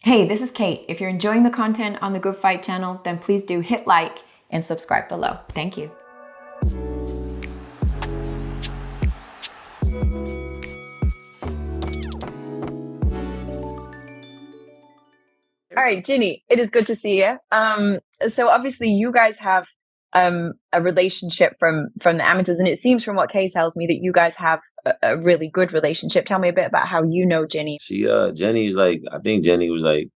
Hey, this is Kate. If you're enjoying the content on the Good Fight channel, then please do hit like and subscribe below. Thank you. All right, Ginny, it is good to see you. So obviously you guys have a relationship from the amateurs, and it seems from what Kay tells me that you guys have a really good relationship. Tell me a bit about how you know Ginny. Jenny's like, I think Jenny was like,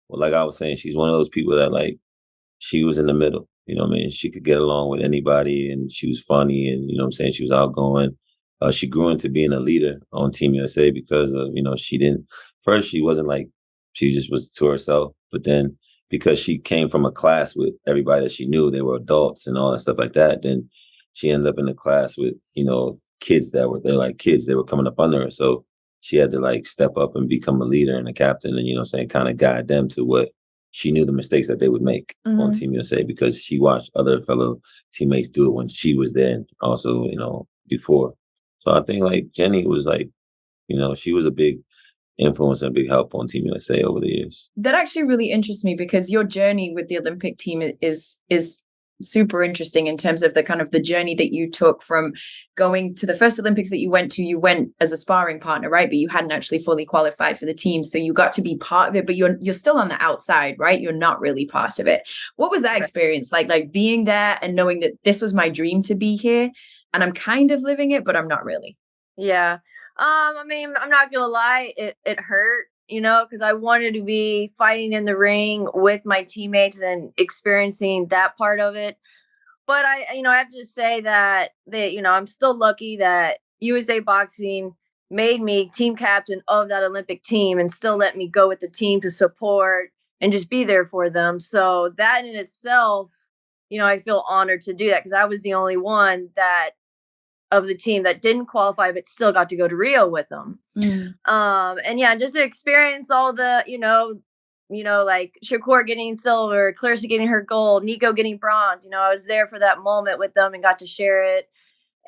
well, like I was saying, she's one of those people that like, she was in the middle, you know what I mean? She could get along with anybody and she was funny and, you know what I'm saying? She was outgoing. She grew into being a leader on Team USA because of, first she wasn't like, she just was to herself. But then because she came from a class with everybody that she knew, they were adults and all that stuff like that, then she ended up in a class with, kids they're like kids, they were coming up under her. So she had to like step up and become a leader and a captain and, kind of guide them to what she knew the mistakes that they would make on Team USA because she watched other fellow teammates do it when she was there and also, before. So I think like Jenny was like, she was a big influence and a big help on Team USA over the years. That actually really interests me because your journey with the Olympic team is super interesting in terms of the kind of the journey that you took from going to the first Olympics that you went as a sparring partner, right? But you hadn't actually fully qualified for the team. So you got to be part of it, but you're still on the outside, right? You're not really part of it. What was that experience like being there and knowing that this was my dream to be here and I'm kind of living it, but I'm not really? Yeah. I mean, I'm not gonna lie, it hurt, because I wanted to be fighting in the ring with my teammates and experiencing that part of it. But I have to say that I'm still lucky that USA Boxing made me team captain of that Olympic team and still let me go with the team to support and just be there for them. So that in itself, I feel honored to do that because I was the only one that of the team that didn't qualify but still got to go to Rio with them. And yeah, just to experience all the, like Shakur getting silver, Claressa getting her gold, Nico getting bronze. I was there for that moment with them and got to share it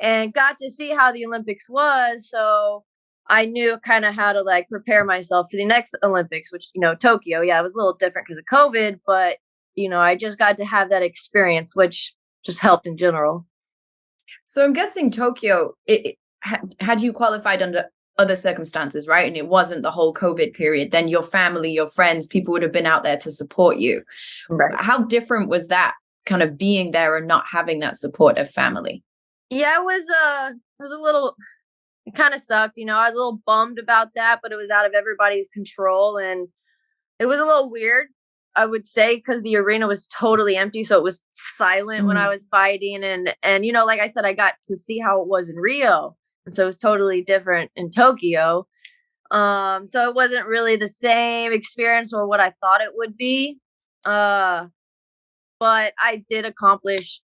and got to see how the Olympics was. So I knew kind of how to like prepare myself for the next Olympics, which, Tokyo. Yeah, it was a little different because of COVID, but, I just got to have that experience, which just helped in general. So I'm guessing Tokyo, had you qualified under other circumstances, right? And it wasn't the whole COVID period, then your family, your friends, people would have been out there to support you. Right. How different was that kind of being there and not having that support of family? Yeah, it was a little, it kind of sucked. I was a little bummed about that, but it was out of everybody's control. And it was a little weird, I would say, because the arena was totally empty. So it was silent when I was fighting. And like I said, I got to see how it was in Rio. And so it was totally different in Tokyo. So it wasn't really the same experience or what I thought it would be. But I did accomplish,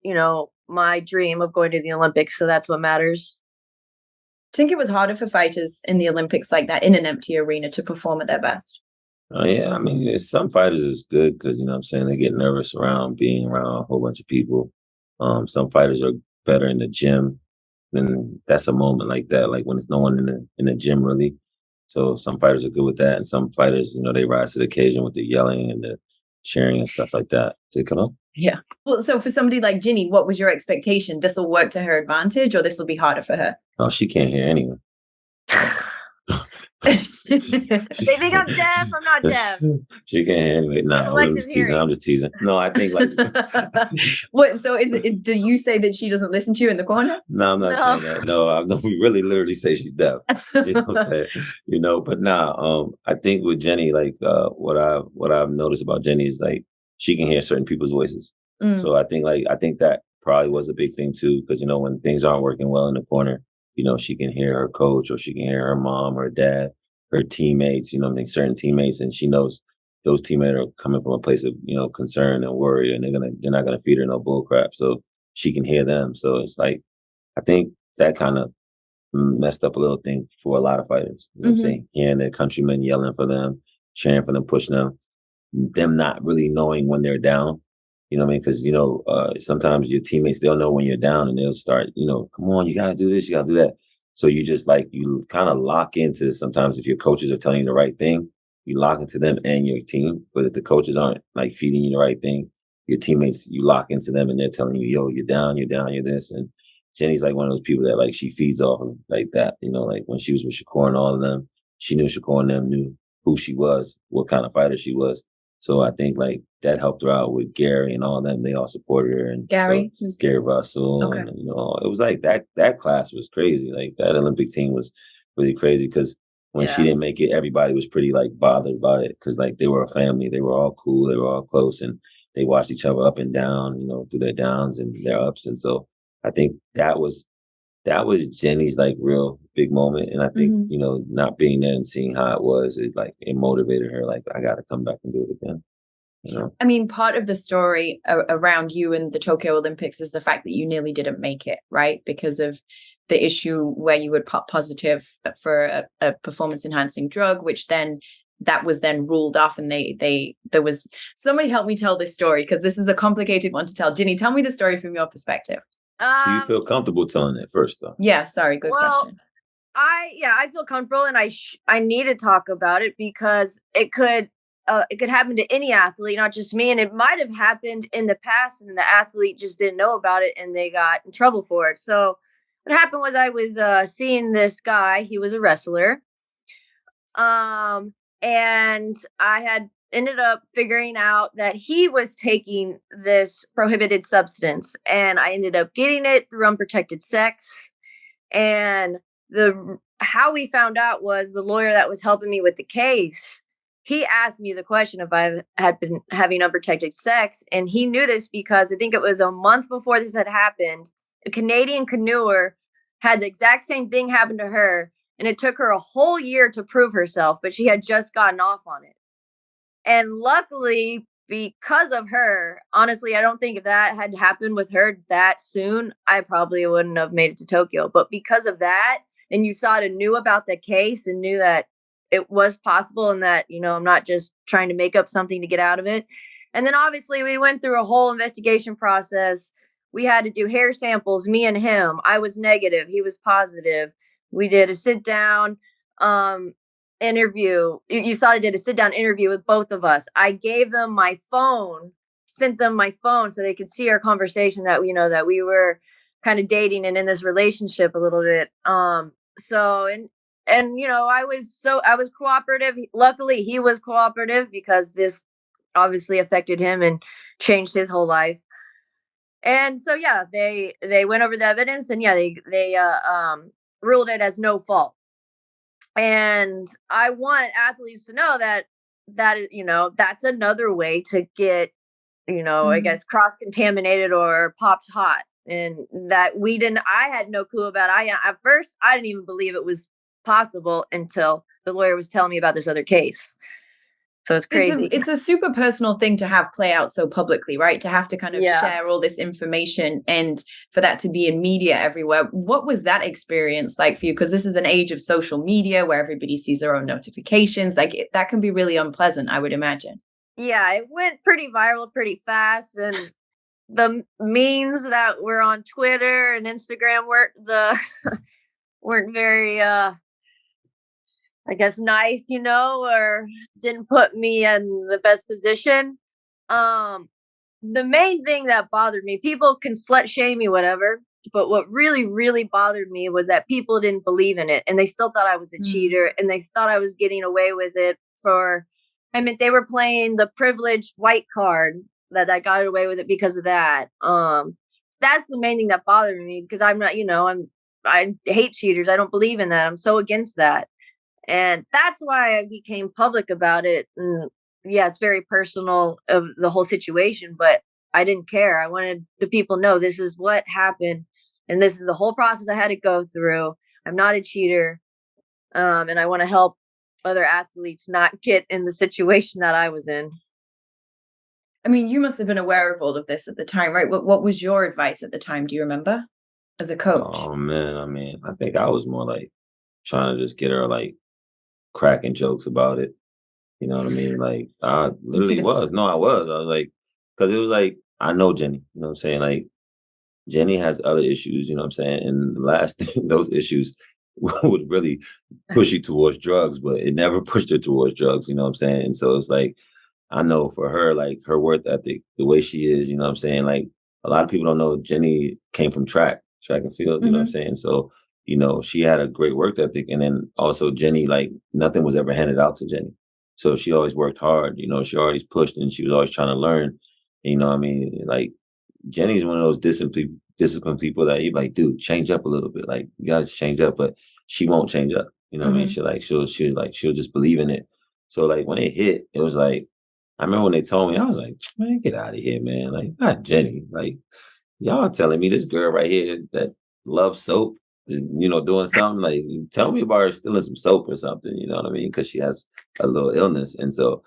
my dream of going to the Olympics. So that's what matters. I think it was harder for fighters in the Olympics like that in an empty arena to perform at their best. Yeah, I mean, some fighters is good because, they get nervous around being around a whole bunch of people. Some fighters are better in the gym. Then that's a moment like that, like when there's no one in the gym really. So some fighters are good with that, and some fighters, they rise to the occasion with the yelling and the cheering and stuff like that. Did it come up? Yeah. Well, so for somebody like Ginny, what was your expectation? This will work to her advantage, or this will be harder for her? Oh, she can't hear anyway. They think I'm deaf. I'm not deaf. She can't hear anyway. Nah, I'm just teasing. I'm just teasing. No, I think like. What? So do you say that she doesn't listen to you in the corner? No, I'm not saying that. No, we really literally say she's deaf. You know what I'm saying? But nah, I think with Jenny, like what I've noticed about Jenny is like she can hear certain people's voices. So I think that probably was a big thing too, because when things aren't working well in the corner, she can hear her coach or she can hear her mom or dad, her teammates, certain teammates, and she knows those teammates are coming from a place of, concern and worry, and they're not gonna feed her no bull crap. So she can hear them. So it's like, I think that kind of messed up a little thing for a lot of fighters. You know what I'm saying? Hearing their countrymen yelling for them, cheering for them, pushing them not really knowing when they're down. You know what I mean? Because, sometimes your teammates, they'll know when you're down and they'll start, come on, you got to do this, you got to do that. So you just like, you kind of lock into sometimes if your coaches are telling you the right thing, you lock into them and your team. But if the coaches aren't like feeding you the right thing, your teammates, you lock into them and they're telling you, yo, you're down, you're this. And Jenny's like one of those people that like she feeds off of like that. You know, like when she was with Shakur and all of them, she knew Shakur and them knew who she was, what kind of fighter she was. So I think like that helped her out with Gary and all of them. They all supported her. And Gary, so Gary Russell, okay. and you know, it was like that class was crazy. Like that Olympic team was really crazy because when she didn't make it, everybody was pretty like bothered about it because like they were a family. They were all cool. They were all close, and they watched each other up and down, you know, through their downs and their ups. And so I think that was Jenny's like real big moment. And I think, you know, not being there and seeing how it was, it motivated her. Like, I got to come back and do it again. You know? I mean, part of the story around you and the Tokyo Olympics is the fact that you nearly didn't make it, right? Because of the issue where you would pop positive for a performance enhancing drug, which then that was then ruled off. And there was somebody help me tell this story because this is a complicated one to tell. Ginny, tell me the story from your perspective. Do you feel comfortable telling it first, though? Yeah, sorry, good question. I feel comfortable, and I need to talk about it because it could happen to any athlete, not just me. And it might have happened in the past, and the athlete just didn't know about it, and they got in trouble for it. So what happened was I was seeing this guy. He was a wrestler, and I had ended up figuring out that he was taking this prohibited substance, and I ended up getting it through unprotected sex. And how we found out was the lawyer that was helping me with the case. He asked me the question if I had been having unprotected sex, and he knew this because I think it was a month before this had happened. A Canadian canoer had the exact same thing happen to her, and it took her a whole year to prove herself, but she had just gotten off on it. And luckily, because of her, honestly, I don't think if that had happened with her that soon, I probably wouldn't have made it to Tokyo. But because of that, and you sort of knew about the case and knew that it was possible and that, you know, I'm not just trying to make up something to get out of it. And then obviously we went through a whole investigation process. We had to do hair samples, me and him. I was negative. He was positive. We did a sit down interview. USADA did a sit down interview with both of us. I gave them my phone, sent them my phone so they could see our conversation that, you know, that we were kind of dating and in this relationship a little bit. And you know, I was cooperative. Luckily he was cooperative because this obviously affected him and changed his whole life. And so yeah, they went over the evidence, and yeah, they ruled it as no fault. And I want athletes to know that is, you know, that's another way to get, you know, I guess cross-contaminated or popped hot. And that I had no clue about. At first I didn't even believe it was possible until the lawyer was telling me about this other case. So it's crazy. It's a super personal thing to have play out so publicly, right? To have to kind of share all this information and for that to be in media everywhere. What was that experience like for you? Because this is an age of social media where everybody sees their own notifications. Like that can be really unpleasant, I would imagine. Yeah, it went pretty viral pretty fast. And the memes that were on Twitter and Instagram weren't very I guess nice, you know, or didn't put me in the best position. The main thing that bothered me, people can slut shame me, whatever, but what really, really bothered me was that people didn't believe in it, and they still thought I was a cheater, and they thought I was getting away with it they were playing the privileged white card, that I got away with it because of that. That's the main thing that bothered me, because I'm not, you know, I hate cheaters. I don't believe in that. I'm so against that. And that's why I became public about it. And yeah, it's very personal of the whole situation, but I didn't care. I wanted the people to know this is what happened. And this is the whole process I had to go through. I'm not a cheater. And I want to help other athletes not get in the situation that I was in. I mean, you must have been aware of all of this at the time, right? What was your advice at the time? Do you remember as a coach? Oh man, I mean, I think I was more like trying to just get her like cracking jokes about it. You know what I mean? Like I literally was. No, I was. I was like, because it was like, I know Jenny, you know what I'm saying? Like Jenny has other issues, you know what I'm saying? And the last thing, those issues would really push you towards drugs, but it never pushed her towards drugs, you know what I'm saying? And so it's like, I know for her, like her work ethic, the way she is, you know what I'm saying? Like a lot of people don't know Jenny came from track and field, you know what I'm saying? So, you know, she had a great work ethic. And then also Jenny, like nothing was ever handed out to Jenny. So she always worked hard, you know, she always pushed and she was always trying to learn. You know what I mean? Like Jenny's one of those disciplined people that you like, dude, change up a little bit. Like you gotta change up, but she won't change up. You know what I mean? She'll just believe in it. So like when it hit, it was like, I remember when they told me, I was like, man, get out of here, man. Like, not Jenny. Like, y'all telling me this girl right here that loves soap is, you know, doing something. Like, tell me about her stealing some soap or something, you know what I mean? Because she has a little illness. And so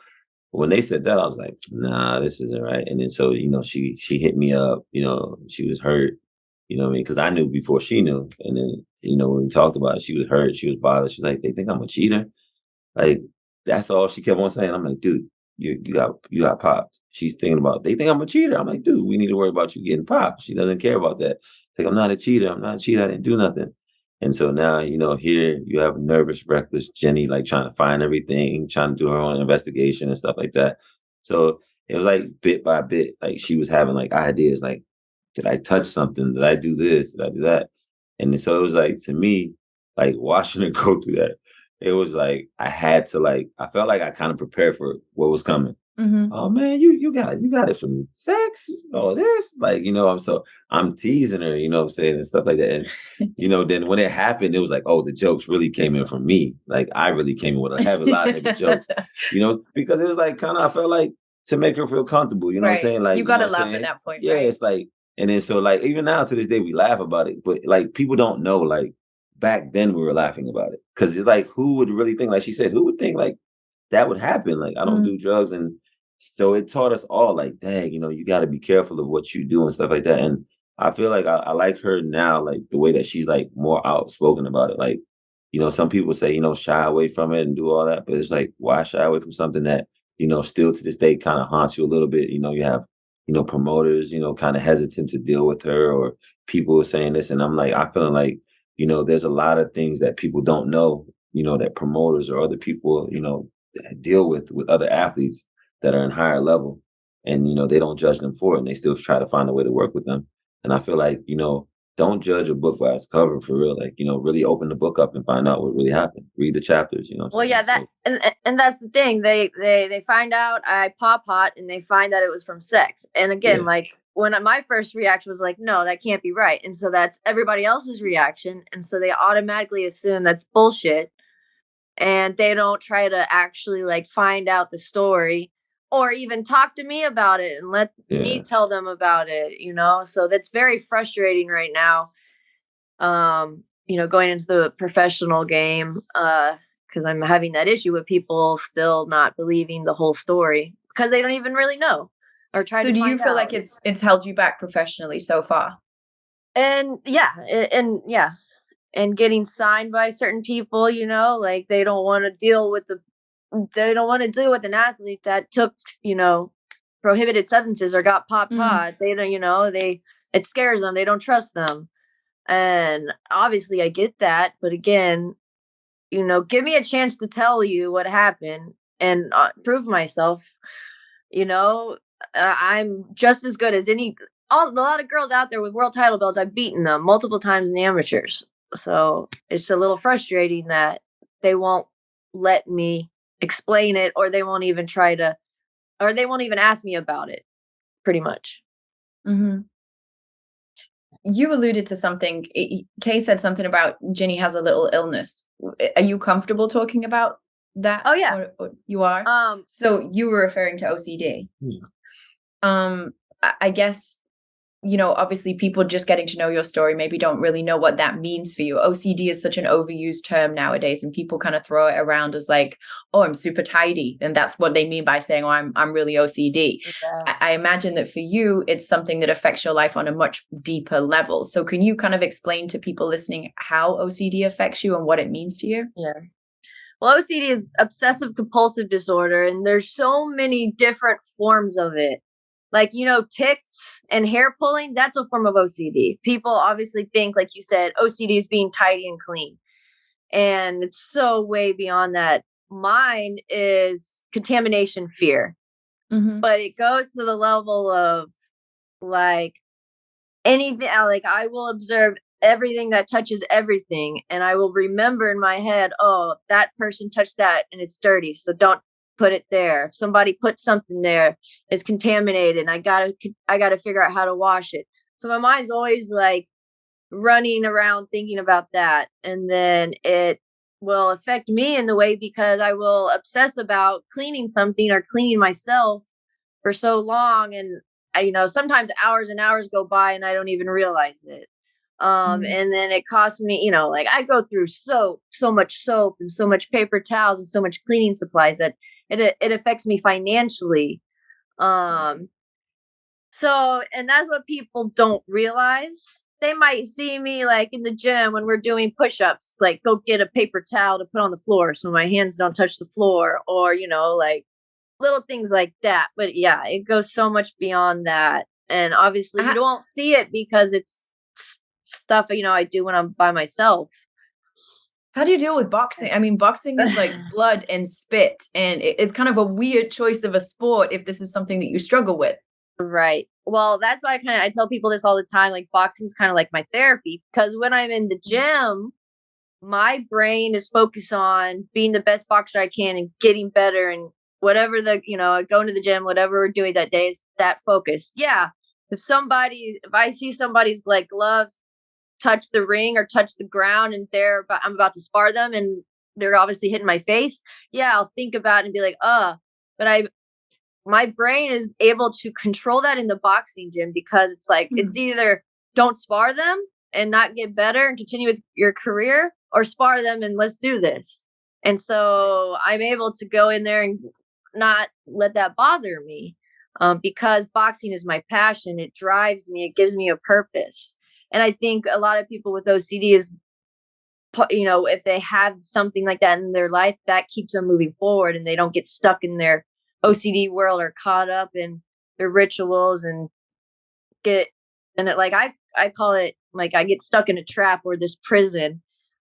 when they said that, I was like, nah, this isn't right. And then so, you know, she hit me up, you know, she was hurt, you know what I mean? Because I knew before she knew. And then, you know, when we talked about it, she was hurt, she was bothered. She's like, they think I'm a cheater. Like, that's all she kept on saying. I'm like, dude, you got popped. She's thinking about, they think I'm a cheater. I'm like, dude, we need to worry about you getting popped. She doesn't care about that. It's like, I'm not a cheater. I'm not a cheater. I didn't do nothing. And so now, you know, here you have nervous, reckless Jenny, like trying to find everything, trying to do her own investigation and stuff like that. So it was like bit by bit, like she was having like ideas like, did I touch something? Did I do this? Did I do that? And so it was like, to me, like watching her go through that, it was like I had to like I felt like I kind of prepared for what was coming. Oh man, you got it from sex, all this, like, you know, I'm teasing her, you know what I'm saying, and stuff like that. And you know, then when it happened, it was like, oh, the jokes really came in from me. Like I really came in with a heavy lot of heavy jokes, you know, because it was like kind of I felt like to make her feel comfortable, you know what I'm Right. saying? Like You you know gotta what I'm laugh at saying? that point, Yeah, right? it's like, and then so like even now to this day we laugh about it, but like people don't know like back then we were laughing about it. Cause it's like who would really think, like she said, who would think like that would happen? Like I don't Mhm. do drugs. And so it taught us all like, dang, you know, you gotta be careful of what you do and stuff like that. And I feel like I like her now, like the way that she's like more outspoken about it. Like, you know, some people say, you know, shy away from it and do all that, but it's like, why shy away from something that, you know, still to this day kind of haunts you a little bit? You know, you have, you know, promoters, you know, kind of hesitant to deal with her, or people saying this. And I'm like, I feel like, you know, there's a lot of things that people don't know, you know, that promoters or other people, you know, deal with other athletes that are in higher level. And, you know, they don't judge them for it and they still try to find a way to work with them. And I feel like, you know, don't judge a book by its cover for real. Like, you know, really open the book up and find out what really happened. Read the chapters, you know what Well, I'm saying? yeah, that So, and that's the thing. They find out I pop hot, and they find that it was from sex. And again, yeah, like my first reaction was like, no, that can't be right. And so that's everybody else's reaction, and so they automatically assume that's bullshit, and they don't try to actually like find out the story or even talk to me about it and let me yeah. tell them about it. So that's very frustrating right now. Going into the professional game, because I'm having that issue with people still not believing the whole story because they don't even really know or try So to do you find feel like out. it's held you back professionally so far? And yeah, and getting signed by certain people, like they don't want to deal with an athlete that took, prohibited substances or got popped Mm. hot. They don't, it scares them. They don't trust them. And obviously I get that, but again, give me a chance to tell you what happened and prove myself. You know, I'm just as good as a lot of girls out there with world title belts. I've beaten them multiple times in the amateurs. So it's a little frustrating that they won't let me explain it, or they won't even or they won't even ask me about it, pretty much. Mhm. You alluded to something. Kay said something about Ginny has a little illness. Are you comfortable talking about that? Oh yeah. Or you are? Um, So you were referring to OCD. Yeah. I guess, obviously people just getting to know your story maybe don't really know what that means for you. OCD is such an overused term nowadays, and people kind of throw it around as like, oh, I'm super tidy. And that's what they mean by saying, oh, I'm really OCD. yeah. I imagine that for you, it's something that affects your life on a much deeper level. So can you kind of explain to people listening how OCD affects you and what it means to you? Yeah. Well, OCD is obsessive compulsive disorder, and there's so many different forms of it. Like, tics and hair pulling, that's a form of OCD. People obviously think, like you said, OCD is being tidy and clean. And it's so way beyond that. Mine is contamination fear, but it goes to the level of like anything. Like I will observe everything that touches everything, and I will remember in my head, oh, that person touched that and it's dirty, so don't put it there. If somebody put something there, it's contaminated, and I gotta figure out how to wash it. So my mind's always like running around thinking about that, and then it will affect me in the way because I will obsess about cleaning something or cleaning myself for so long, and sometimes hours and hours go by and I don't even realize it. And then it costs me, like I go through so much soap and so much paper towels and so much cleaning supplies that it affects me financially. Um, so, and that's what people don't realize. They might see me like in the gym when we're doing push-ups, like go get a paper towel to put on the floor so my hands don't touch the floor, or like little things like that. But yeah, it goes so much beyond that. And obviously you don't see it because it's stuff, I do when I'm by myself. How do you deal with boxing? I mean, boxing is like blood and spit, and it's kind of a weird choice of a sport if this is something that you struggle with. Right. Well, that's why I tell people this all the time. Like boxing is kind of like my therapy, because when I'm in the gym, my brain is focused on being the best boxer I can and getting better, and whatever going to the gym, whatever we're doing that day is that focus. Yeah. If I see somebody's like gloves touch the ring or touch the ground and I'm about to spar them and they're obviously hitting my face, yeah, I'll think about it and be like, but my brain is able to control that in the boxing gym, because it's like, it's either don't spar them and not get better and continue with your career, or spar them and let's do this. And so I'm able to go in there and not let that bother me, because boxing is my passion. It drives me. It gives me a purpose. And I think a lot of people with OCD is, if they have something like that in their life, that keeps them moving forward and they don't get stuck in their OCD world or caught up in their rituals and I call it like I get stuck in a trap or this prison.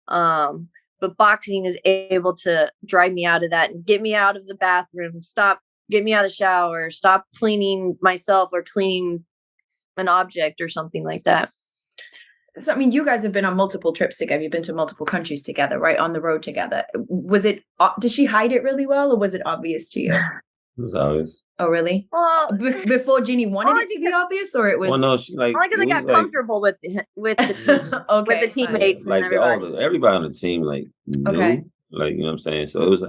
But boxing is able to drive me out of that and get me out of the bathroom, get me out of the shower, stop cleaning myself or cleaning an object or something like that. So, I mean, you guys have been on multiple trips together. You've been to multiple countries together, right? On the road together. Did she hide it really well, or was it obvious to you? It was obvious. Oh, really? Well, before Ginny wanted it to be obvious, or it was? Well, no, she like. Only because I got comfortable with the with the teammates and everybody. Everybody on the team knew, like, you know what I'm saying. So it was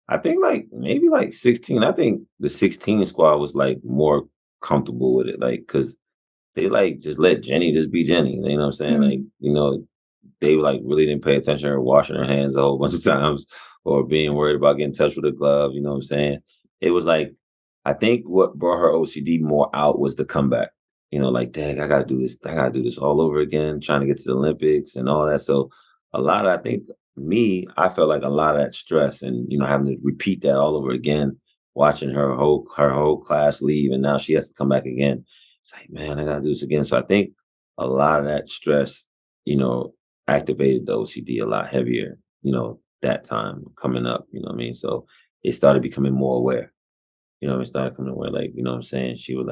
I think maybe 16. I think the 16 squad was more comfortable with it, because they just let Jenny just be Jenny. You know what I'm saying? They really didn't pay attention to her washing her hands a whole bunch of times or being worried about getting in touch with a glove. You know what I'm saying? It was I think what brought her OCD more out was the comeback. Dang, I got to do this. I got to do this all over again, trying to get to the Olympics and all that. So I felt like a lot of that stress and, having to repeat that all over again, watching her whole class leave. And now she has to come back again. It's like, man, I got to do this again. So I think a lot of that stress, activated the OCD a lot heavier, that time coming up, you know what I mean? So it started becoming more aware. It started coming aware, you know what I'm saying? She would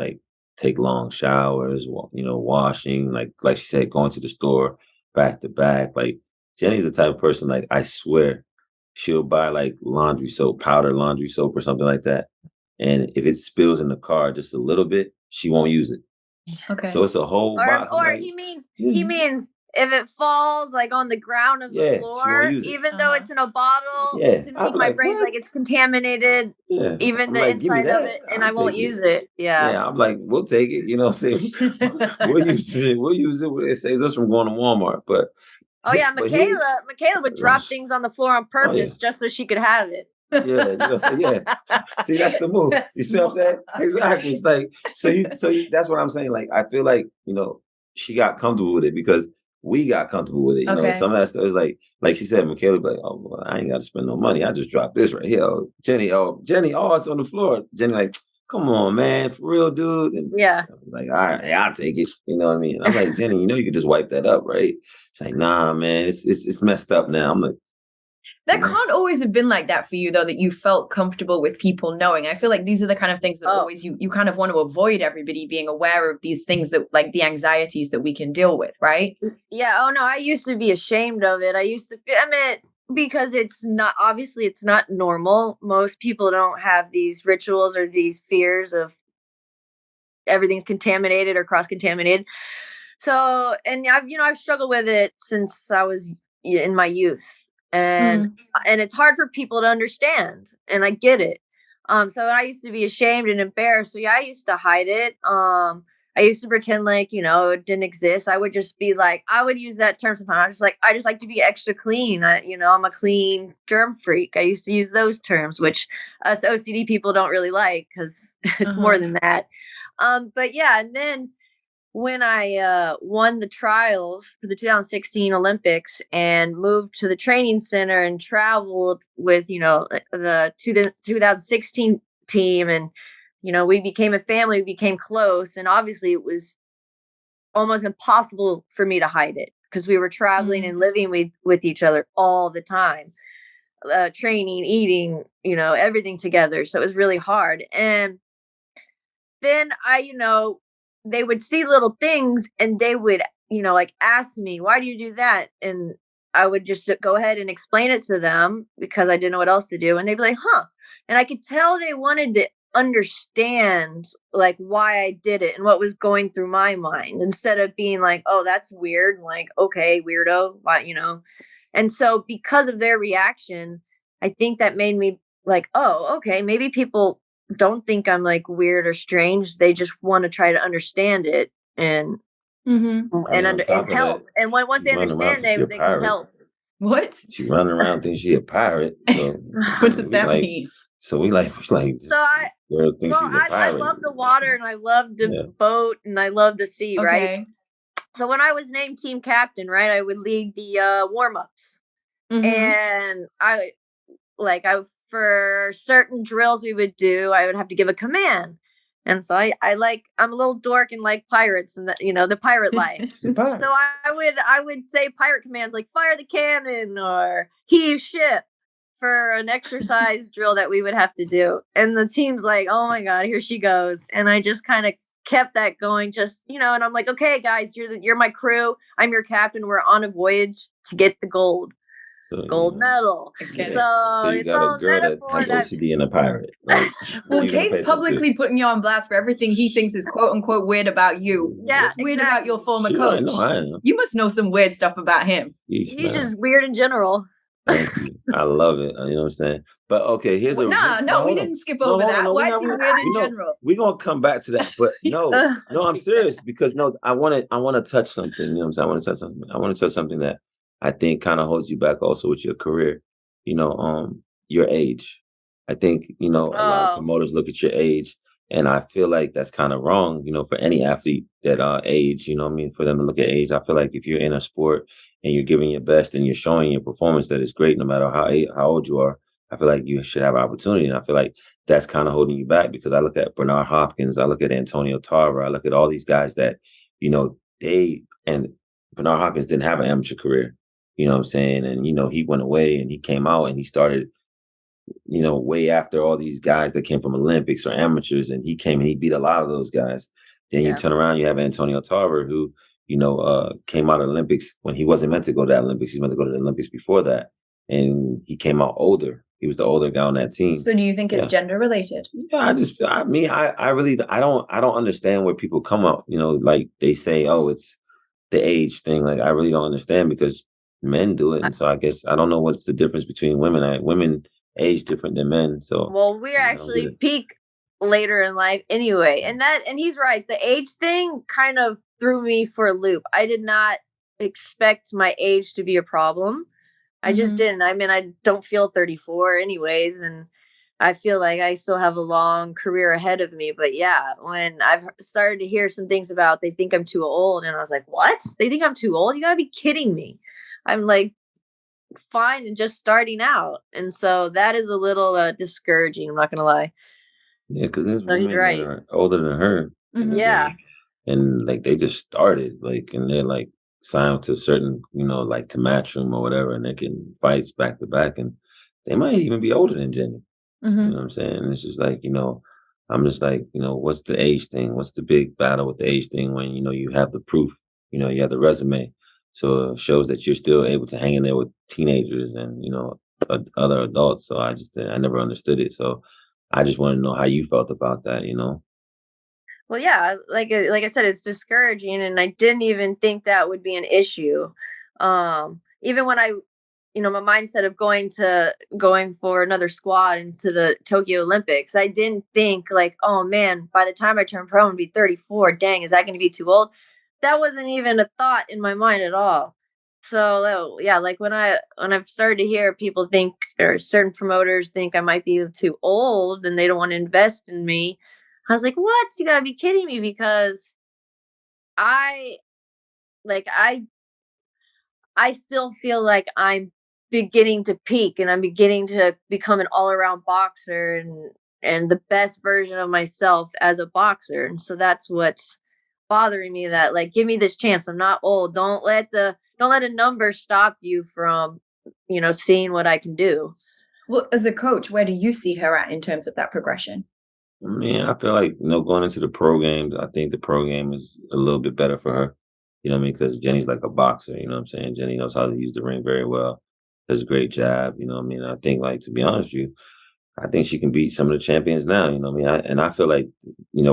take long showers, washing, like she said, going to the store back to back. Jenny's the type of person, I swear, she'll buy laundry soap, powder laundry soap or something like that. And if it spills in the car just a little bit, she won't use it. Okay. So it's a whole box. Or he means if it falls on the ground of the floor, even though it's in a bottle, to me, my brain's it's contaminated, even the inside of it, and I won't use it. Yeah. Yeah, I'm we'll take it. You know what I'm saying? We'll use it. It saves us from going to Walmart. But oh yeah, Michaela would drop things on the floor on purpose just so she could have it. Yeah, See, that's the move. You see what I'm saying? Exactly. It's that's what I'm saying. I feel she got comfortable with it because we got comfortable with it. Some of that stuff is like she said, Michaela, oh, well, I ain't got to spend no money. I just dropped this right here. Oh, Jenny, it's on the floor. Jenny, come on, man, for real, dude. And yeah. All right, I'll take it. You know what I mean? I'm Jenny, you can just wipe that up, right? It's nah, man, it's messed up now. I'm That can't always have been like that for you, though, that you felt comfortable with people knowing. I feel like these are the kind of things that always you kind of want to avoid everybody being aware of these things, that like the anxieties that we can deal with, right? Yeah. Oh no, I used to be ashamed of it. I mean, because it's not normal. Most people don't have these rituals or these fears of everything's contaminated or cross contaminated. So, and I've struggled with it since I was in my youth, and it's hard for people to understand, and I get it. So I used to be ashamed and embarrassed. So yeah, I used to hide it. I used to pretend like, it didn't exist. I would just be like, I would use that term sometimes. I just like to be extra clean. I'm a clean germ freak. I used to use those terms, which us OCD people don't really like, because it's more than that. But yeah, and then when I won the trials for the 2016 Olympics and moved to the training center and traveled with, the 2016 team, and, we became a family, we became close. And obviously it was almost impossible for me to hide it, because we were traveling and living with each other all the time, training, eating, everything together. So it was really hard. And then they would see little things, and they would, ask me, why do you do that? And I would just go ahead and explain it to them, because I didn't know what else to do. And they'd be like, huh. And I could tell they wanted to understand like why I did it and what was going through my mind, instead of being like, oh, that's weird. Like, okay, weirdo, why. And so because of their reaction, I think that made me like, oh, okay, maybe people don't think I'm like weird or strange. They just want to try to understand it and and help. And once they understand, they can help. What? She running around thinking she a pirate. So what does that mean? So we like so I love the water, and I love the boat, and I love the sea, right? So when I was named team captain, right, I would lead the warm-ups. And I for certain drills we would do, I would have to give a command. And so I'm a little dork and like pirates and the pirate life. So I would say pirate commands like fire the cannon or heave ship for an exercise drill that we would have to do. And the team's like, oh my God, here she goes. And I just kind of kept that going, and I'm like, okay, guys, you're my crew. I'm your captain. We're on a voyage to get the gold medal. So you got a girl that has OCD and a pirate. Right? Well, Kay's publicly putting you on blast for everything he thinks is quote unquote weird about you. Yeah, what's weird about your former coach? I know. You must know some weird stuff about him. He's just weird in general. Thank you. I love it. You know what I'm saying? But okay, here's we didn't skip over that. Why is he weird in general? We're gonna come back to that. But no, I'm serious, because I want to touch something. You know what I'm saying? I want to touch something that I think kind of holds you back also with your career. Your age. I think, a lot of promoters look at your age, and I feel like that's kind of wrong, for any athlete that age, for them to look at age. I feel like if you're in a sport and you're giving your best and you're showing your performance that is great, no matter how old you are, I feel like you should have opportunity. And I feel like that's kind of holding you back, because I look at Bernard Hopkins, I look at Antonio Tarver, I look at all these guys that, and Bernard Hopkins didn't have an amateur career. You know what I'm saying? And, he went away and he came out and he started, way after all these guys that came from Olympics or amateurs, and he came and he beat a lot of those guys. Then you turn around, you have Antonio Tarver, who, came out of Olympics when he wasn't meant to go to the Olympics. He was meant to go to the Olympics before that. And he came out older. He was the older guy on that team. So do you think it's gender related? Yeah, I really don't understand where people come up, like they say, oh, it's the age thing. Like, I really don't understand, because men do it. And so I guess I don't know what's the difference between women. Women age different than men. So we're actually peak later in life anyway. And he's right. The age thing kind of threw me for a loop. I did not expect my age to be a problem. I just didn't. I mean, I don't feel 34 anyways, and I feel like I still have a long career ahead of me. But yeah, when I've started to hear some things about they think I'm too old, and I was like, what? They think I'm too old? You gotta be kidding me. I'm like fine and just starting out. And so that is a little discouraging, I'm not gonna lie. Yeah, because there's women that are older than her. Yeah. And like they just started, like, and they're like signed to certain, like to Matchroom or whatever, and they're getting fights back to back, and they might even be older than Jenny. You know what I'm saying? And it's just like, I'm just like, what's the age thing? What's the big battle with the age thing when, you have the proof, you have the resume. So it shows that you're still able to hang in there with teenagers and, other adults. So I never understood it. So I just want to know how you felt about that. Well, yeah, like I said, it's discouraging, and I didn't even think that would be an issue. Even when my mindset of going for another squad into the Tokyo Olympics, I didn't think like, oh man, by the time I turn pro, I'm gonna be 34. Dang, is that going to be too old? That wasn't even a thought in my mind at all. So yeah, like when I've started to hear people think, or certain promoters think I might be too old and they don't want to invest in me, I was like, what? You gotta be kidding me, because I like I still feel like I'm beginning to peak, and I'm beginning to become an all-around boxer, and the best version of myself as a boxer. And so that's what's bothering me, that like, give me this chance. I'm not old. Don't let a number stop you from, seeing what I can do. Well, as a coach, where do you see her at in terms of that progression? I mean, I feel like, going into the pro games, I think the pro game is a little bit better for her. You know what I mean? Because Jenny's like a boxer, you know what I'm saying? Jenny knows how to use the ring very well, does a great job, you know what I mean? I think, like, to be honest with you, I think she can beat some of the champions now, you know what I mean? And I feel like,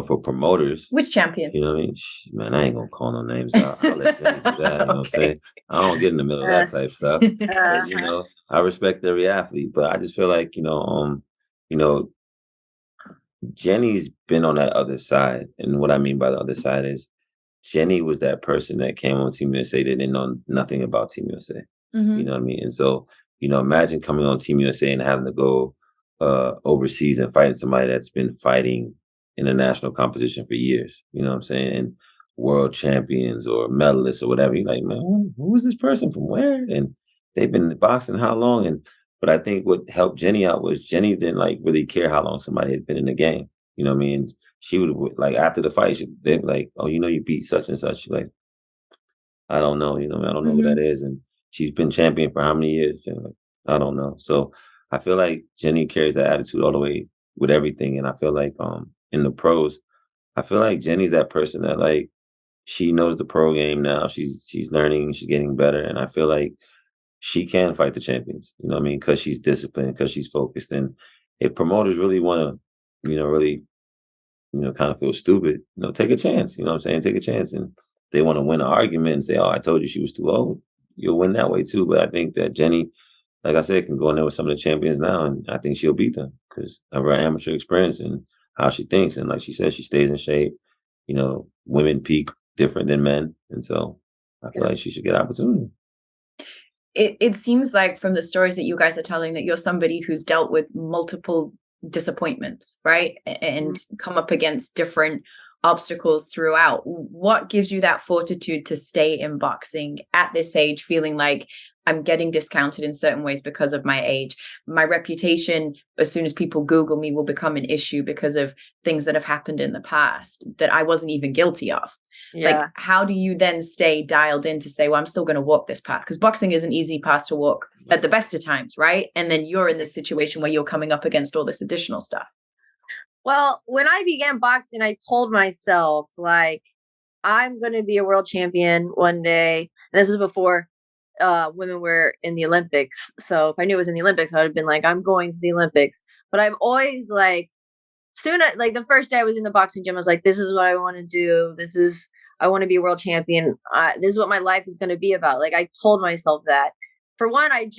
for promoters, Which champions? you know what I mean? Man, I ain't gonna call no names out. I'll let Jenny do that, you know what I'm saying? I don't get in the middle of Uh, that type stuff. But, uh, I respect every athlete, but I just feel like, you know, Jenny's been on that other side. And what I mean by the other side is Jenny was that person that came on Team USA that didn't know nothing about Team USA. You know what I mean? And so, imagine coming on Team USA and having to go overseas and fighting somebody that's been fighting in a national competition for years. You know what I'm saying? And world champions or medalists or whatever. You're like, man, who is this person from where? And they've been boxing how long? But I think what helped Jenny out was Jenny didn't like really care how long somebody had been in the game. You know what I mean? She would like after the fight, they'd be like, "Oh, you beat such and such." She's like, "I don't know. I don't know who that is." And she's been champion for how many years? Like, I don't know. So I feel like Jenny carries that attitude all the way with everything. And I feel like in the pros, I feel like Jenny's that person that like she knows the pro game now. She's learning. She's getting better. And I feel like she can fight the champions, you know what I mean? Because she's disciplined, because she's focused. And if promoters really want to, really, kind of feel stupid, take a chance, you know what I'm saying? Take a chance. And they want to win an argument and say, oh, I told you she was too old. You'll win that way too. But I think that Jenny, like I said, can go in there with some of the champions now. And I think she'll beat them because of her amateur experience and how she thinks. And like she said, she stays in shape. Women peak different than men. And so I feel like she should get opportunity. It seems like from the stories that you guys are telling that you're somebody who's dealt with multiple disappointments, right? And come up against different obstacles throughout. What gives you that fortitude to stay in boxing at this age, feeling like I'm getting discounted in certain ways because of my age? My reputation, as soon as people Google me, will become an issue because of things that have happened in the past that I wasn't even guilty of. yeah. Like, how do you then stay dialed in to say, well, I'm still going to walk this path? Because boxing is an easy path to walk at the best of times, right? And then you're in this situation where you're coming up against all this additional stuff. Well, when I began boxing, I told myself, like, I'm going to be a world champion one day. And this is before women were in the Olympics. So if I knew it was in the Olympics, I would have been like, I'm going to the Olympics. But I've always like, like the first day I was in the boxing gym, I was like, this is what I want to do. I want to be a world champion. This is what my life is going to be about. Like, I told myself that. For one, I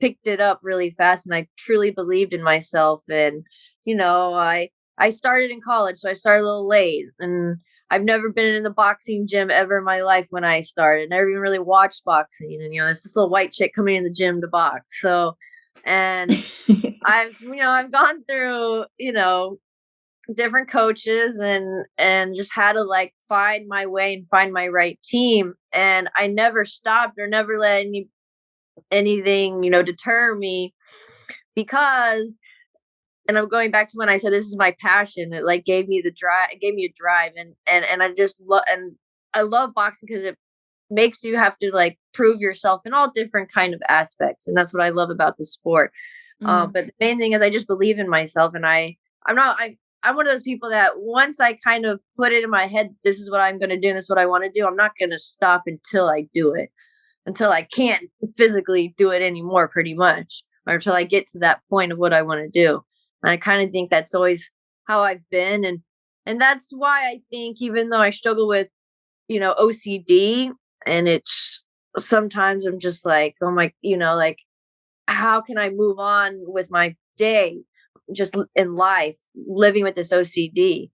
picked it up really fast, and I truly believed in myself. And, I started in college, so I started a little late, and I've never been in the boxing gym ever in my life when I started. Never even really watched boxing. And, there's this little white chick coming in the gym to box. So, and I've gone through, different coaches and just had to like find my way and find my right team. And I never stopped or never let anything, deter me, because, and I'm going back to when I said this is my passion. It like gave me the drive. It gave me a drive, and I just love, and I love boxing because makes you have to like prove yourself in all different kind of aspects, and that's what I love about the sport. Mm. But the main thing is I just believe in myself, and I'm one of those people that once I kind of put it in my head, this is what I'm going to do, and this is what I want to do. I'm not going to stop until I do it, until I can't physically do it anymore, pretty much, or until I get to that point of what I want to do. And I kind of think that's always how I've been, and that's why I think even though I struggle with OCD, and it's sometimes I'm just like, oh my, like how can I move on with my day, just in life, living with this OCD?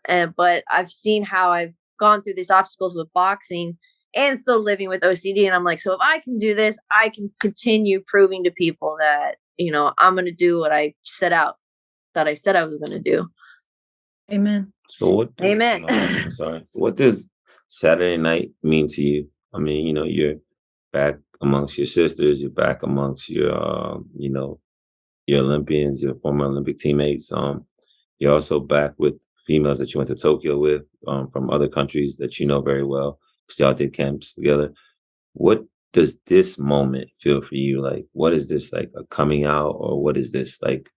But I've seen how I've gone through these obstacles with boxing and still living with OCD. And I'm like, so if I can do this, I can continue proving to people that, I'm going to do what I said I was going to do. Amen. So what does, Amen. I'm sorry. What does Saturday night mean to you? I mean, you're back amongst your sisters, you're back amongst your Olympians, your former Olympic teammates. You're also back with females that you went to Tokyo with, from other countries that you know very well, because y'all did camps together. What does this moment feel for you like? What is this, like a coming out, or what is this like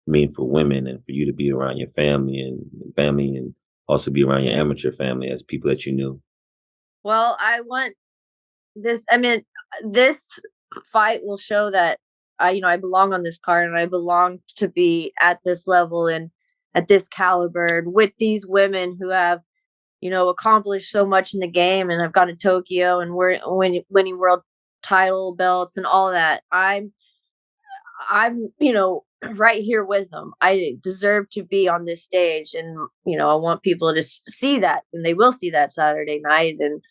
mean for women and for you to be around your family and also be around your amateur family as people that you knew? Well, I want this. I mean, this fight will show that I belong on this card, and I belong to be at this level and at this caliber and with these women who have, accomplished so much in the game, and have gone to Tokyo and we're winning world title belts and all that. I'm, right here with them. I deserve to be on this stage, and I want people to see that, and they will see that Saturday night. And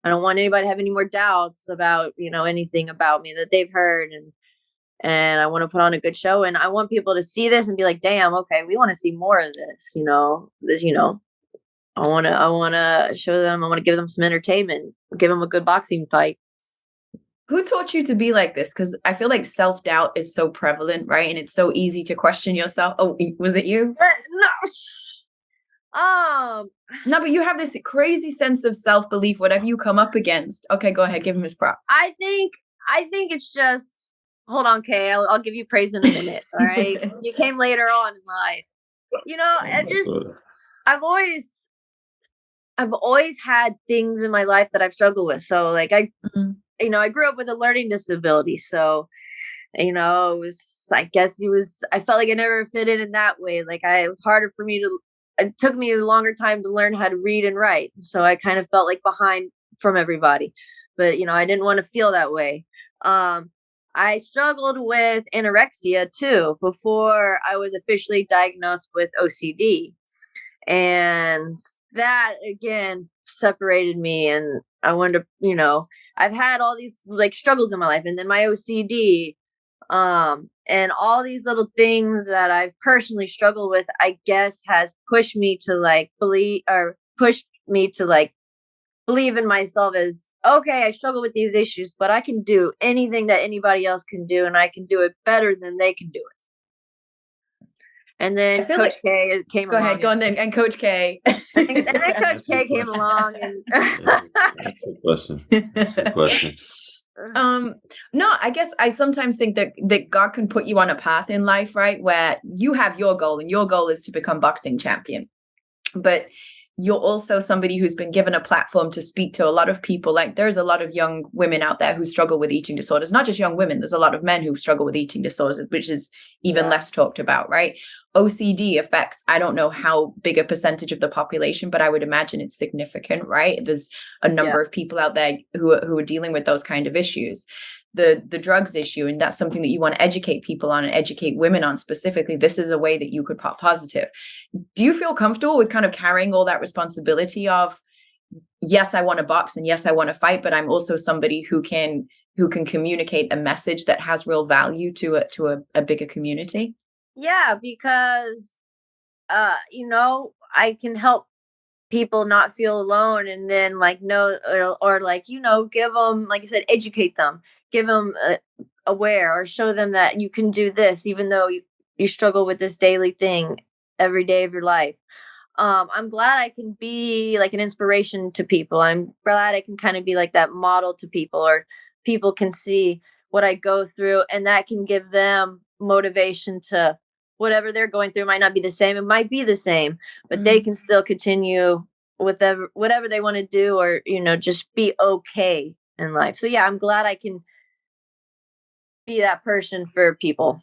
I don't want anybody to have any more doubts about, anything about me that they've heard, and I want to put on a good show, and I want people to see this and be like, "Damn, okay, we want to see more of this." I want to show them. I want to give them some entertainment, give them a good boxing fight. Who taught you to be like this? Because I feel like self-doubt is so prevalent, right? And it's so easy to question yourself. Oh, was it you? No. No, but you have this crazy sense of self-belief, whatever you come up against. Okay, go ahead. Give him his props. I think it's just, hold on, Kay. I'll give you praise in a minute. All right. You came later on in life. I've always had things in my life that I've struggled with. So like I grew up with a learning disability. So, I felt like I never fit in that way. Like it was harder for me it took me a longer time to learn how to read and write. So I kind of felt like behind from everybody, but I didn't want to feel that way. I struggled with anorexia too before I was officially diagnosed with OCD. And that again separated me, and I wanted to, I've had all these like struggles in my life, and then my OCD, and all these little things that I've personally struggled with, I guess has pushed me to like believe in myself as, okay, I struggle with these issues, but I can do anything that anybody else can do, and I can do it better than they can do it. And then Coach K came along. Go ahead, go on then. And Coach K. And then Coach K came along. Good question. Good question. No, I guess I sometimes think that God can put you on a path in life, right? Where you have your goal, and your goal is to become boxing champion. But you're also somebody who's been given a platform to speak to a lot of people. Like there's a lot of young women out there who struggle with eating disorders, not just young women. There's a lot of men who struggle with eating disorders, which is even less talked about, right? OCD affects, I don't know how big a percentage of the population, but I would imagine it's significant, right? There's a number of people out there who are dealing with those kind of issues. The drugs issue, and that's something that you want to educate people on and educate women on specifically. This is a way that you could pop positive. Do you feel comfortable with kind of carrying all that responsibility of, yes, I want to box, and yes, I want to fight, but I'm also somebody who can communicate a message that has real value to a bigger community? Yeah, because I can help people not feel alone, and then like know, or like give them, like you said, educate them, give them aware, or show them that you can do this even though you struggle with this daily thing every day of your life. I'm glad I can be like an inspiration to people. I'm glad I can kind of be like that model to people, or people can see what I go through, and that can give them motivation to whatever they're going through. Might not be the same, it might be the same, but they Mm. can still continue with whatever they want to do, or just be okay in life. So yeah, I'm glad I can be that person for people.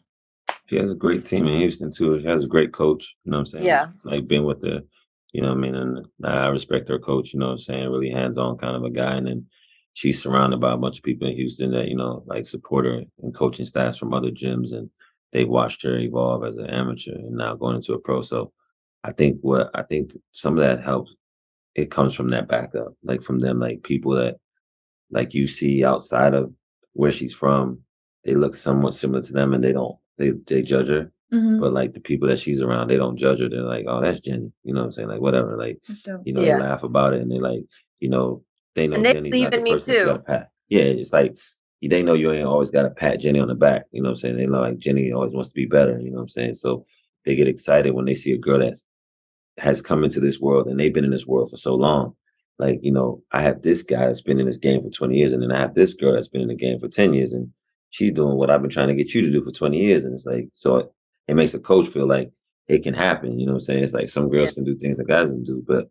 She has a great team in Houston too. She has a great coach. You know what I'm saying? Who's Yeah. like been with the, you know what I mean? And I respect her coach, you know what I'm saying? Really hands on kind of a guy. And then she's surrounded by a bunch of people in Houston that, like support her and coaching staffs from other gyms. And they've watched her evolve as an amateur and now going into a pro. So I think some of that helps. It comes from that backup, like from them, like people that like you see outside of where she's from, they look somewhat similar to them and they judge her. Mhm. But like the people that she's around, they don't judge her. They're like, oh, that's Jenny. You know what I'm saying? Like whatever. Like, That's dope. they Yeah. laugh about it and they like, you know, they know And they Jenny's believe not the in me person that you too. gotta pat. Yeah, it's like they know you ain't always gotta pat Jenny on the back. You know what I'm saying? They know like Jenny always wants to be better, you know what I'm saying? So they get excited when they see a girl that's has come into this world and they've been in this world for so long. Like, I have this guy that's been in this game for 20 years, and then I have this girl that's been in the game for 10 years, and she's doing what I've been trying to get you to do for 20 years. And it's like, so it makes a coach feel like it can happen. You know what I'm saying? It's like some Yeah. girls can do things that guys can do, but,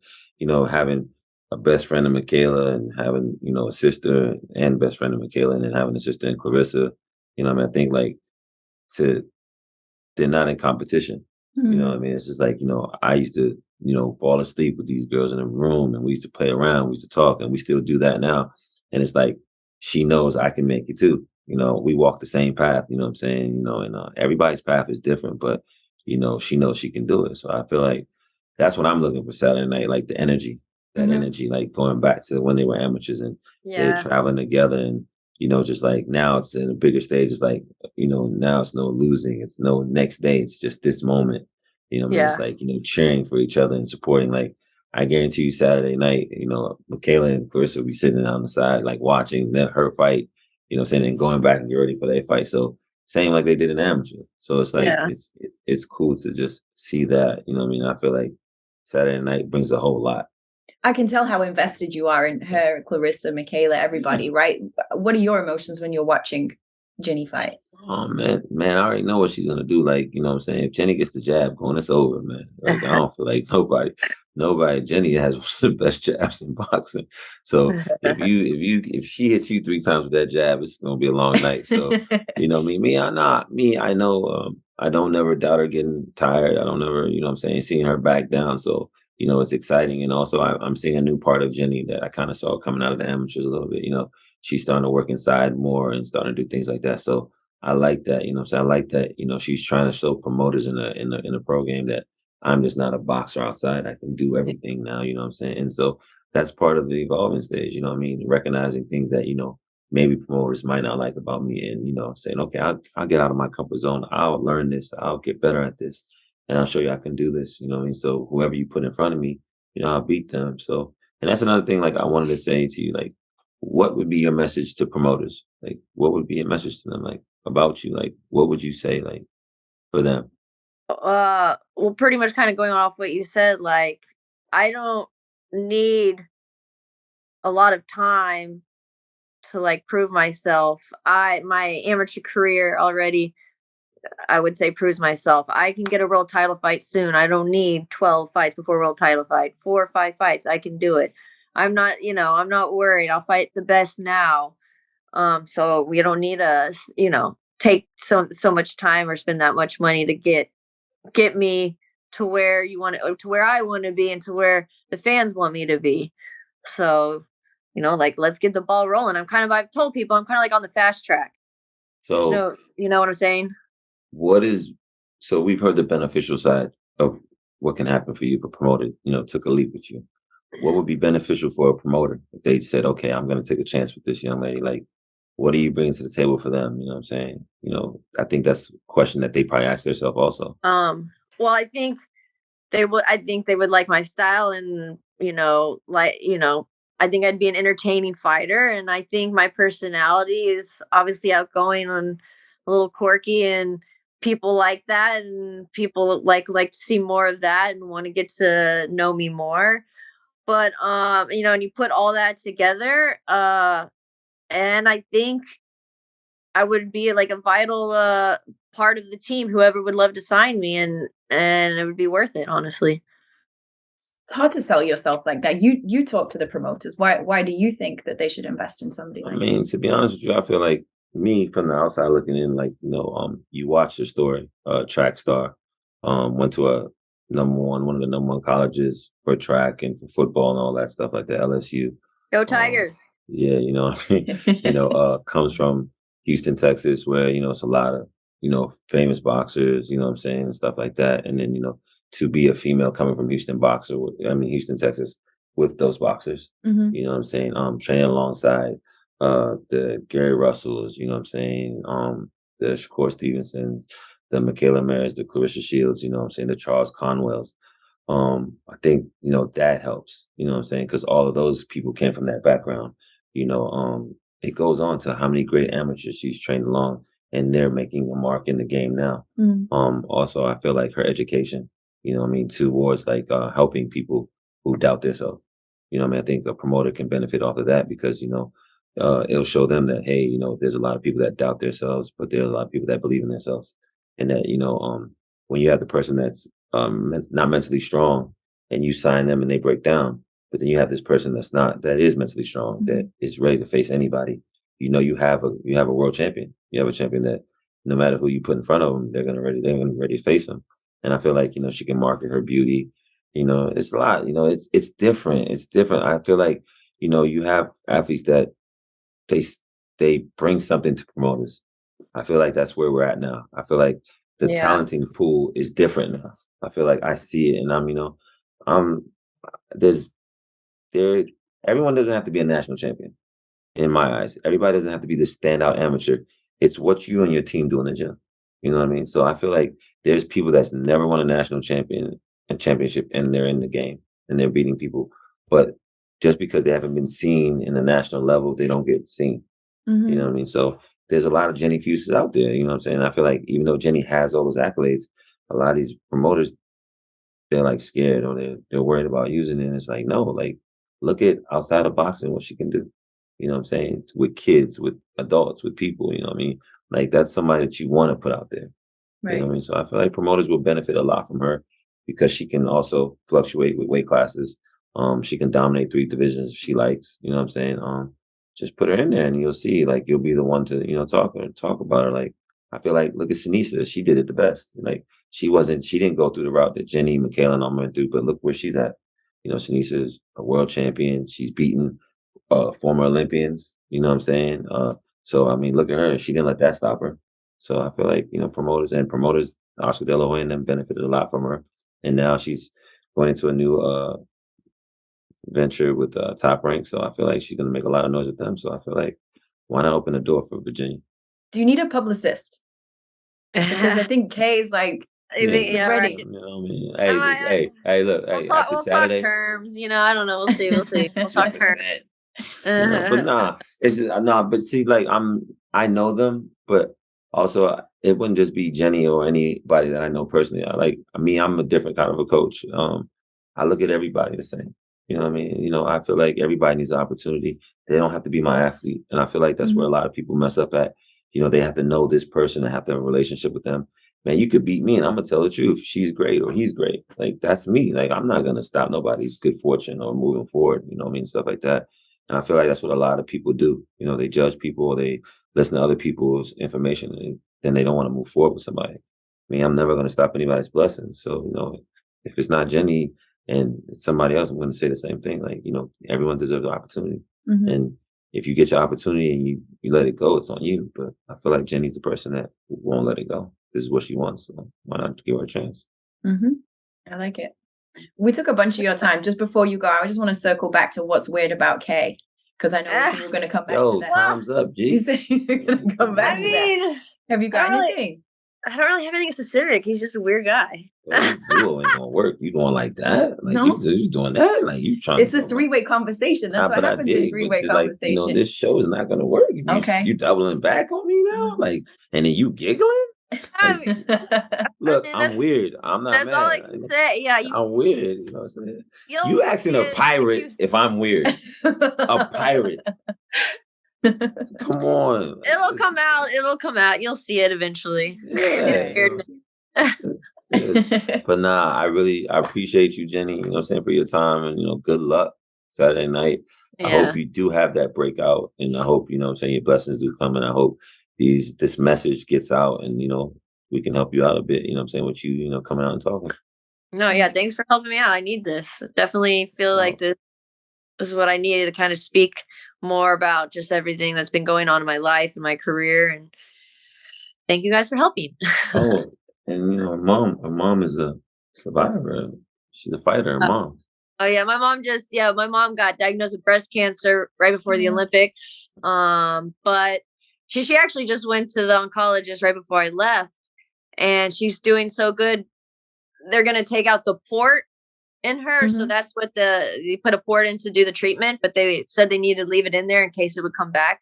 having a best friend in Michaela and having, a sister and best friend in Michaela and then having a sister in Clarissa, I mean, I think like to they're not in competition. You know what I Mhm. mean? It's just like, I used to, fall asleep with these girls in a room and we used to play around, we used to talk, and we still do that now. And it's like she knows I can make it too. We walk the same path, you know what I'm saying? And everybody's path is different, but she knows she can do it. So I feel like that's what I'm looking for Saturday night, like the energy, that Mhm. energy, like going back to when they were amateurs and they're Yeah. traveling together and just like now it's in a bigger stage. It's like, now it's no losing. It's no next day. It's just this moment. You know what I mean? It's Yeah. like, cheering for each other and supporting. Like, I guarantee you Saturday night, Michaela and Clarissa will be sitting on the side, like watching her fight, what I'm saying, and going back and get ready for their fight. So, same like they did in amateur. So it's like, Yeah. it's cool to just see that. You know what I mean? I feel like Saturday night brings a whole lot. I can tell how invested you are in her, Clarissa, Michaela, everybody, right? What are your emotions when you're watching Ginny fight? Oh man, I already know what she's gonna do. Like, you know what I'm saying? If Jenny gets the jab going, it's over, man. Like, I don't feel like Jenny has one of the best jabs in boxing. So if she hits you 3 times with that jab, it's gonna be a long night. So, I know I don't never doubt her getting tired. I don't never, I'm saying, seeing her back down. So, it's exciting. And also I'm seeing a new part of Jenny that I kind of saw coming out of the amateurs a little bit. She's starting to work inside more and starting to do things like that. So I like that, you know what I'm saying? I like that, she's trying to show promoters in the pro game that I'm just not a boxer outside. I can do everything now, you know what I'm saying? And so that's part of the evolving stage, you know what I mean? Recognizing things that, maybe promoters might not like about me and, saying, okay, I'll get out of my comfort zone. I'll learn this. I'll get better at this. And I'll show you I can do this, you know what I mean? So whoever you put in front of me, I'll beat them. So, and that's another thing, like I wanted to say to you, like, what would be your message to promoters? Like, what would be a message to them? Like, about you? Like, what would you say, like, for them? Well, pretty much kind of going off what you said, like, I don't need a lot of time to like prove myself. My amateur career already, I would say, proves myself. I can get a world title fight soon. I don't need 12 fights before world title fight. 4 or 5 fights, I can do it. I'm not worried. I'll fight the best now. So we don't need to, take so much time or spend that much money to get me to where to where I want to be and to where the fans want me to be. So, like, let's get the ball rolling. I've told people I'm kind of like on the fast track. There's So, no, you know what I'm saying? what is so we've heard the beneficial side of what can happen for you if a promoter, took a leap with you. What would be beneficial for a promoter if they said, okay, I'm going to take a chance with this young lady? Like, what are you bringing to the table for them? You know what I'm saying? I think that's a question that they probably ask themselves also. Well, I think they would like my style, and I think I'd be an entertaining fighter, and I think my personality is obviously outgoing and a little quirky, and people like that, and people like to see more of that and want to get to know me more. But and you put all that together, and I think I would be like a vital part of the team. Whoever would love to sign me, and it would be worth it, honestly. It's hard to sell yourself like that. You talk to the promoters. Why do you think that they should invest in somebody like you? To be honest with you, I feel like me from the outside looking in, like, you watch the story, track star, went to a one of the number one colleges for track and for football and all that stuff like that, LSU. Go Um, Tigers! yeah, comes from Houston, Texas, where, it's a lot of, famous boxers, you know what I'm saying, and stuff like that. And then, to be a female coming from Houston, Texas, with those boxers, Mhm. you know what I'm saying, training alongside the Gary Russells, you know what I'm saying, the Shakur Stevenson, the Michaela Maris, the Claressa Shields, you know what I'm saying, the Charles Conwells. I think, that helps, you know what I'm saying, because all of those people came from that background. It goes on to how many great amateurs she's trained along, and they're making a mark in the game now. Mm. Also, I feel like her education, towards like helping people who doubt themselves. I think a promoter can benefit off of that because, it'll show them that, hey, there's a lot of people that doubt themselves, but there's a lot of people that believe in themselves. And that, when you have the person that's not mentally strong and you sign them and they break down, but then you have this person that is mentally strong, that is ready to face anybody. You have a world champion. You have a champion that no matter who you put in front of them, they're gonna be ready to face them. And I feel like, she can market her beauty. It's a lot, it's different. It's different. I feel like, you have athletes that they they bring something to promoters. I feel like that's where we're at now. I feel like the Yeah. talenting pool is different now. I feel like I see it, and I'm there's there. Everyone doesn't have to be a national champion in my eyes. Everybody doesn't have to be the standout amateur. It's what you and your team do in the gym. You know what I mean? So I feel like there's people that's never won a national championship, and they're in the game and they're beating people. But just because they haven't been seen in the national level, they don't get seen. You know what I mean? So there's a lot of Ginny Fuchs out there. You know what I'm saying? I feel like even though Ginny has all those accolades, a lot of these promoters, they're like scared, or they're worried about using it. And it's like, no, like, look at outside of boxing what she can do. You know what I'm saying? With kids, with adults, with people, you know what I mean? Like, that's somebody that you want to put out there. You know what I mean? So I feel like promoters will benefit a lot from her because she can also fluctuate with weight classes. She can dominate 3 divisions if she likes, you know what I'm saying? Just put her in there and you'll see, like, you'll be the one to, talk about her. Like, I feel like, look at Sinisa. She did it the best. Like, she didn't go through the route that Jenny, Michaela, and I'm going to do, but look where she's at. Sinisa is a world champion. She's beaten former Olympians, you know what I'm saying? So, I mean, look at her. She didn't let that stop her. So I feel like, promoters, Oscar De La Hoya and them benefited a lot from her. And now she's going into a new venture with Top Rank. So I feel like she's going to make a lot of noise with them. So I feel like, why not open the door for Virginia? Do you need a publicist? Because I think Kay's like, ready. Right. Hey, look, after We'll Saturday, talk terms. I don't know. We'll see. We'll talk terms. But nah, it's just, nah. But see, like, I know them, but also it wouldn't just be Jenny or anybody that I know personally. I'm a different kind of a coach. I look at everybody the same. You know what I mean? I feel like everybody needs an opportunity. They don't have to be my athlete, and I feel like that's where a lot of people mess up at. They have to know this person and have to have a relationship with them. Man, you could beat me, and I'm gonna tell the truth. She's great or he's great. Like, that's me. Like, I'm not gonna stop nobody's good fortune or moving forward. You know what I mean? Stuff like that. And I feel like that's what a lot of people do. They judge people, or they listen to other people's information, and then they don't want to move forward with somebody. I mean, I'm never going to stop anybody's blessings. So, if it's not Jenny and it's somebody else, I'm going to say the same thing. Like, everyone deserves an opportunity. And if you get your opportunity and you let it go, it's on you. But I feel like Jenny's the person that won't let it go. This is what she wants. So why not give her a chance? I like it. We took a bunch of your time. Just before you go, I just want to circle back to what's weird about Kay, because I know we're going to come back to that. Time's up, G. You say you're going to come back to that. Have you got anything? I don't really have anything specific. He's just a weird guy. This duo ain't gonna work. You going like that? Like, No. you doing that? Like, you trying? It's a 3-way conversation. That's what happens in 3-way conversation. This show is not gonna work. Okay. You doubling back on me now, like, and then you giggling. I mean, Look, I mean, I'm weird. I'm not that's all I mad. can say. Yeah, I'm weird. You know what I'm saying? you'll You asking see a it pirate if I'm weird? A pirate? Come on. It'll come out. It'll come out. You'll see it eventually. Yeah. Weirdness. But nah, I appreciate you, Jenny, you know what I'm saying, for your time, and good luck Saturday night. I hope Yeah. you do have that breakout, and I hope, you know what I'm saying, your blessings do come, and I hope this message gets out, and we can help you out a bit, you know what I'm saying, with you, coming out and talking. No, yeah. Thanks for helping me out. I need this. Definitely feel like this is what I needed to kind of speak more about just everything that's been going on in my life and my career. And thank you guys for helping. Oh, and her mom is a survivor. She's a fighter, her mom. Oh yeah, my mom got diagnosed with breast cancer right before the Olympics. But she actually just went to the oncologist right before I left, and she's doing so good. They're gonna take out the port in her, so that's what you put a port in to do the treatment. But they said they needed to leave it in there in case it would come back,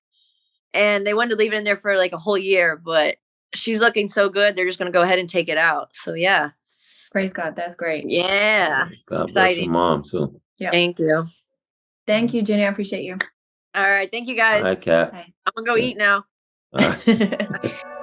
and they wanted to leave it in there for like a whole year. But she's looking so good, they're just gonna go ahead and take it out. So yeah. Praise God. That's great. Yeah. God bless your mom too. Yeah. Thank you. Thank you, Jenny. I appreciate you. All right. Thank you All guys. right, Kat. I'm gonna go eat now. All right.